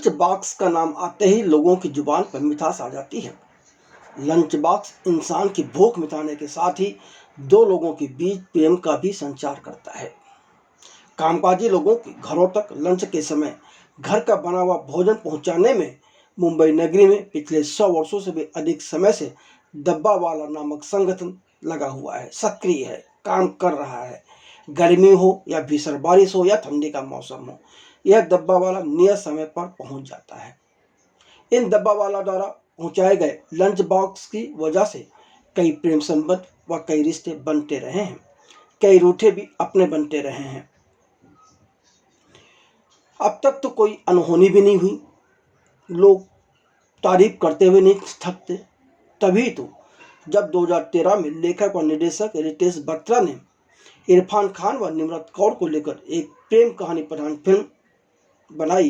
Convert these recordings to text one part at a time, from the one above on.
Lunch box का नाम आते ही लोगों की जुबान पर मिठास आ जाती है। लंच बॉक्स इंसान की भूख मिटाने के साथ ही दो लोगों के बीच प्रेम का भी संचार करता है। कामकाजी लोगों के घरों तक लंच के समय घर का बना हुआ भोजन पहुंचाने में मुंबई नगरी में पिछले 100 वर्षों से भी अधिक समय से डब्बा वाला नामक संगठन लगा हुआ है, सक्रिय है, काम कर रहा है। गर्मी हो या भीषण बारिश हो या ठंडी का मौसम हो, यह डब्बा वाला नियत समय पर पहुंच जाता है। इन डब्बा वाला द्वारा पहुंचाए गए लंच बॉक्स की वजह से कई प्रेम संबंध व कई रिश्ते बनते रहे हैं, कई रूठे भी अपने बनते रहे हैं। अब तक तो कोई अनहोनी भी नहीं हुई, लोग तारीफ करते हुए नहीं थकते। तभी तो जब 2013 में लेखक और निर्देशक रितेश बत्रा ने इरफान खान व निम्रत कौर को लेकर एक प्रेम कहानी प्रधान फिल्म बनाई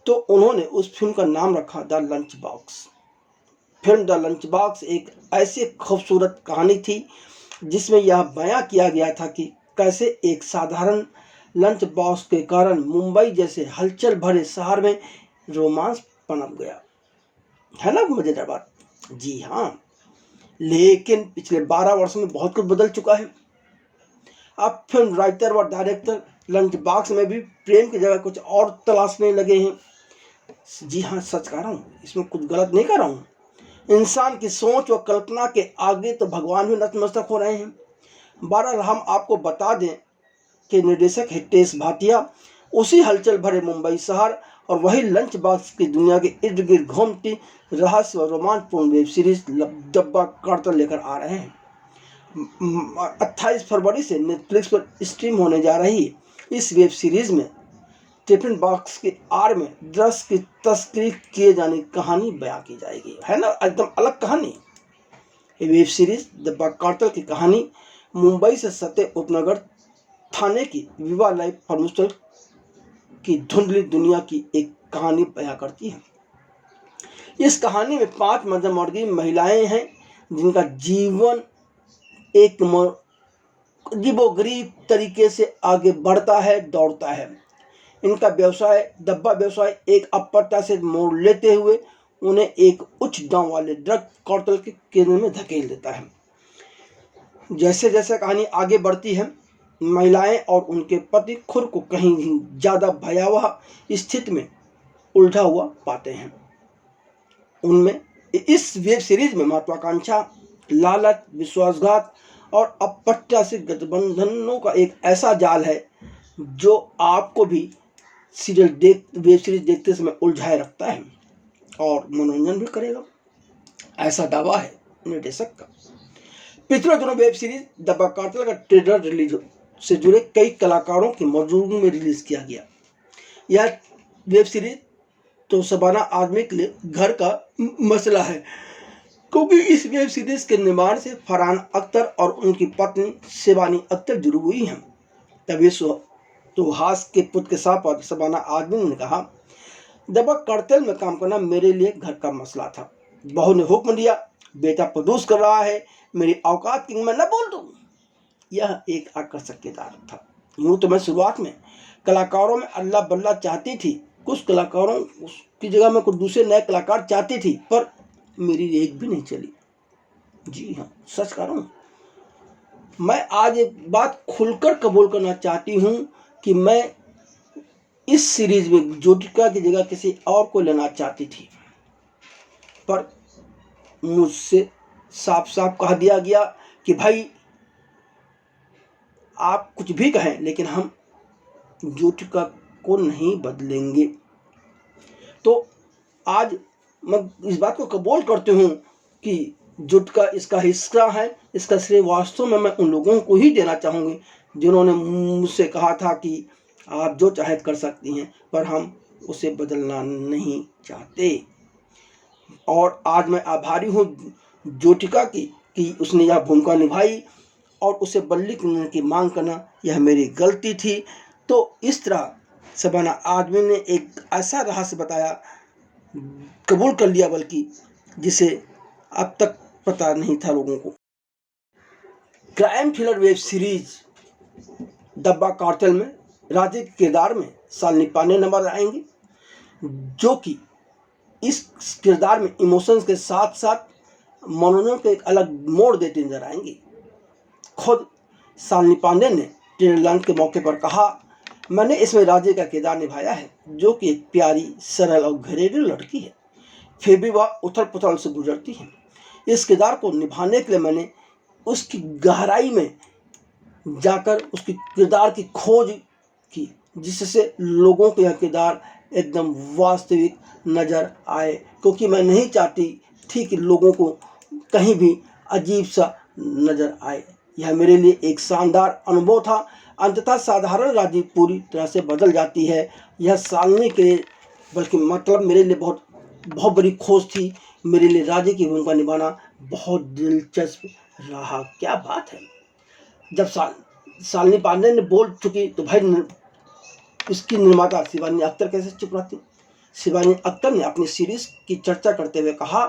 तो उन्होंने उस फिल्म का नाम रखा the lunch box. Film the lunch box एक ऐसी खूबसूरत कहानी थी जिसमें यह बयां किया गया था कि कैसे एक साधारण लंच बॉक्स के कारण मुंबई जैसे हलचल भरे शहर में रोमांस पनप गया। है ना मजेदार बात? जी हाँ, लेकिन पिछले 12 वर्षों में बहुत कुछ बदल चुका है। अब फिल्म राइटर व डायरेक्टर लंच बॉक्स में भी प्रेम की जगह कुछ और तलाशने लगे हैं। जी हाँ, सच कह रहा हूँ, इसमें कुछ गलत नहीं कर रहा हूँ। इंसान की सोच व कल्पना के आगे तो भगवान भी नतमस्तक हो रहे हैं। बहरहाल हम आपको बता दें कि निर्देशक हितेश भाटिया उसी हलचल भरे मुंबई शहर और वही लंच बॉक्स की दुनिया के इर्द गिर्द घूमती रहस्य व रोमांचपूर्ण वेब सीरीज डब्बा कार्टल लेकर आ रहे हैं। 28 फरवरी से नेटफ्लिक्स पर स्ट्रीम होने जा रही इस वेब सीरीज में टिफिन बॉक्स की आड़ में ड्रग्स की तस्करी किए जाने की कहानी बयां की जाएगी। है ना, एकदम अलग कहानी। ये वेब सीरीज डब्बा कार्टल की कहानी मुंबई से सटे उपनगर थाने की विवाह लाइफ फार्मूस्टल की धुंधली दुनिया की एक कहानी बयां करती है। इस कहानी में 5 मध्यमवर्गीय महिलाएं हैं जिनका जीवन एक अजीबोगरीब तरीके से आगे बढ़ता है, दौड़ता है। इनका व्यवसाय डब्बा व्यवसाय एक अप्रत्याशित मोड़ लेते हुए उन्हें एक उच्च दांव वाले ड्रग कार्टेल के केंद्र में धकेल देता है। जैसे जैसे कहानी आगे बढ़ती है, महिलाएं और उनके पति खुद को कहीं ज़्यादा भयावह स्थिति में उलझा हुआ पाते हैं। उनमें इस वेब सीरीज में महत्वाकांक्षा, लालच, विश्वासघात और अप्रत्याशित गठबंधनों का एक ऐसा जाल है जो आपको भी वेब सीरीज देखते समय उलझाए रखता है और मनोरंजन भी करेगा, ऐसा दावा है निर्देशक का। पिछले दिनों वेब सीरीज डब्बा कार्टल का ट्रेलर रिलीज से जुड़े कई कलाकारों की मौजूदगी में रिलीज किया गया। यह वेब सीरीज तो शबाना आजमी के लिए घर का मसला है, क्योंकि इस वेब सीरीज के निर्माण से फरहान अख्तर और उनकी पत्नी शिवानी अख्तर जुड़ी हुई हैं। तभी सुहास के पुत्र के साथ शबाना आजमी ने कहा, डब्बा कार्टेल में काम करना मेरे लिए घर का मसला था। बहू ने हुक्म दिया, बेटा प्रोड्यूस कर रहा है, मेरी औकात की मैं न बोल दूं। यह एक आकर्षक किरदार था। यूं तो मैं शुरुआत में कलाकारों में अल्लाह बल्ला चाहती थी, कुछ कलाकारों की जगह में कुछ दूसरे नए कलाकार चाहती थी, पर मेरी एक भी नहीं चली। जी हाँ, सच कह रहा हूँ। मैं आज एक बात खुलकर कबूल करना चाहती हूँ कि मैं इस सीरीज में ज्योतिका की जगह किसी और को लेना चाहती थी, पर मुझसे साफ साफ कह दिया गया कि भाई आप कुछ भी कहें लेकिन हम ज्योतिका को नहीं बदलेंगे। तो आज मैं इस बात को कबूल करती हूँ कि ज्योतिका इसका हिस्सा है। इसका श्रेय वास्तव में मैं उन लोगों को ही देना चाहूँगी जिन्होंने मुझसे कहा था कि आप जो चाहे कर सकती हैं, पर हम उसे बदलना नहीं चाहते। और आज मैं आभारी हूँ ज्योतिका की कि उसने यह भूमिका निभाई और उसे बदली करने की मांग करना यह मेरी गलती थी। तो इस तरह शबाना आजमी ने एक ऐसा रहस्य बताया, कबूल कर लिया, बल्कि जिसे अब तक पता नहीं था लोगों को। क्राइम थ्रिलर वेब सीरीज डब्बा कार्टेल में राजे के किरदार में शालिनी पांडे नजर आएंगी। जो कि इस किरदार में इमोशंस के साथ साथ मनोरंजन को एक अलग मोड़ देते नजर आएंगे। खुद शालिनी पांडे ने डिनर लंच के मौके पर कहा, मैंने इसमें राजे का किरदार निभाया है, जो कि एक प्यारी, सरल और घरेलू लड़की है, फिर भी वह उथल पुथल से गुजरती है। इस किरदार को निभाने के लिए मैंने उसकी गहराई में जाकर उसकी किरदार की खोज की, जिससे लोगों को यह किरदार एकदम वास्तविक नज़र आए, क्योंकि मैं नहीं चाहती थी कि लोगों को कहीं भी अजीब सा नज़र आए। यह मेरे लिए एक शानदार अनुभव था। अंततः साधारण राजी पूरी तरह से बदल जाती है। यह शालिनी के लिए बल्कि मतलब मेरे लिए बहुत बहुत बड़ी खोज थी। मेरे लिए राजे की भूमिका निभाना बहुत दिलचस्प रहा। क्या बात है। जब शालिनी पांडे ने बोल चुकी तो भाई इसकी निर्माता शिवानी अख्तर कैसे चुप रहती। शिवानी अख्तर ने अपनी सीरीज की चर्चा करते हुए कहा,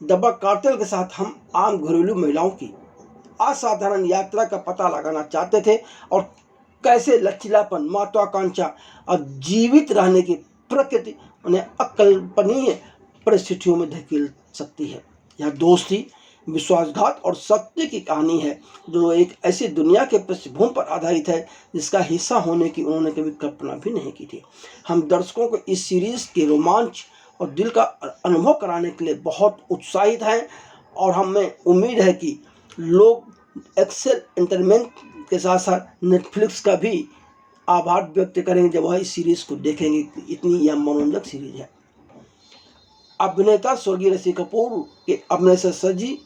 दबा कार्टेल के साथ हम आम घरेलू महिलाओं की असाधारण यात्रा का पता लगाना चाहते थे और कैसे लचीलापन, महत्वाकांक्षा और जीवित रहने की प्रकृति उन्हें अकल्पनीय परिस्थितियों में धकेल सकती है। यह दोस्ती, विश्वासघात और सत्य की कहानी है, जो एक ऐसी दुनिया के पृष्ठभूमि पर आधारित है जिसका हिस्सा होने की उन्होंने कभी कल्पना भी नहीं की थी। हम दर्शकों को इस सीरीज के रोमांच और दिल का अनुभव कराने के लिए बहुत उत्साहित हैं और हमें उम्मीद है कि लोग एक्सेल एंटरटेनमेंट के साथ साथ नेटफ्लिक्स का भी आभार व्यक्त करेंगे जब वह इस सीरीज को देखेंगे। इतनी यह मनोरंजक सीरीज है। अभिनेता स्वर्गीय ऋषि कपूर के अभिनय से सजी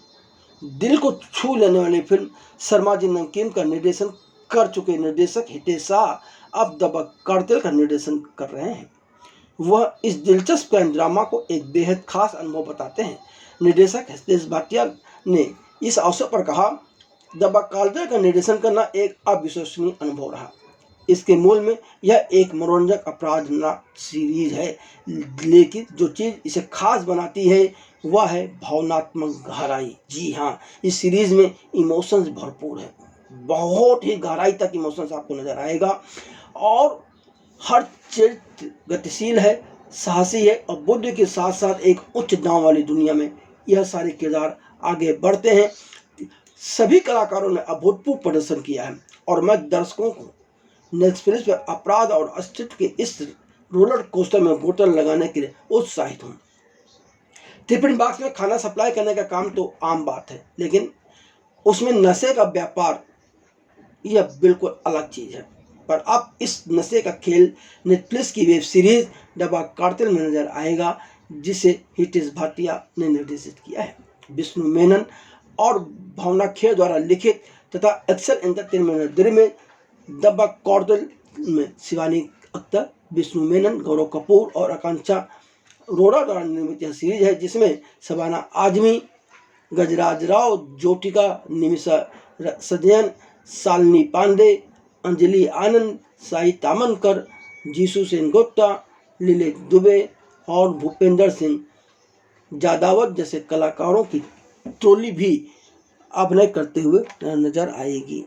दिल को छू लेने वाली फिल्म शर्मा जी नमकीन का निर्देशन कर चुके निर्देशक हितेश शाह अब दबा कार्टेल का निर्देशन कर रहे हैं। वह इस दिलचस्प क्राइम ड्रामा को एक बेहद खास अनुभव बताते हैं। निर्देशक हितेश भाटिया ने इस अवसर पर कहा, दबा कार्टेल का निर्देशन करना एक अविश्वसनीय अनुभव रहा। इसके मूल में यह एक मनोरंजक अपराध सीरीज है, लेकिन जो चीज़ इसे खास बनाती है वह है भावनात्मक गहराई। जी हाँ, इस सीरीज में इमोशंस भरपूर है, बहुत ही गहराई तक इमोशंस आपको नजर आएगा और हर चरित्र गतिशील है, साहसी है और बुद्धि के साथ साथ एक उच्च दांव वाली दुनिया में यह सारे किरदार आगे बढ़ते हैं। सभी कलाकारों ने अभूतपूर्व प्रदर्शन किया है और मैं दर्शकों को नेटफ्लिक्स पर अपराध और अस्तित्व के इस रोलर कोस्टर में गोता लगाने के लिए उत्साहित हूँ। टिफिन बॉक्स में खाना सप्लाई करने का काम तो आम बात है, लेकिन उसमें नशे का व्यापार यह बिल्कुल अलग चीज़ है। पर अब इस नशे का खेल नेटफ्लिक्स की वेब सीरीज दबा कार्टेल में नजर आएगा, जिसे हितेश भाटिया ने निर्देशित किया है। विष्णु मेनन और भावना खेर द्वारा लिखित तथा एक्सेल एंटरटेनमेंट निर्देशित में दबा कार्टेल में शिवानी अख्तर, विष्णु मेनन, गौरव कपूर और आकांक्षा अरोड़ा द्वारा निर्मित यह सीरीज है, जिसमें शबाना आजमी, गजराज राव, ज्योतिका निमिषा सजयन, शालिनी पांडे, अंजलि आनंद, साई तामनकर, जीसू सेनगुप्ता, लीलेश दुबे और भूपेंद्र सिंह जादवत जैसे कलाकारों की टोली भी अभिनय करते हुए नजर आएगी।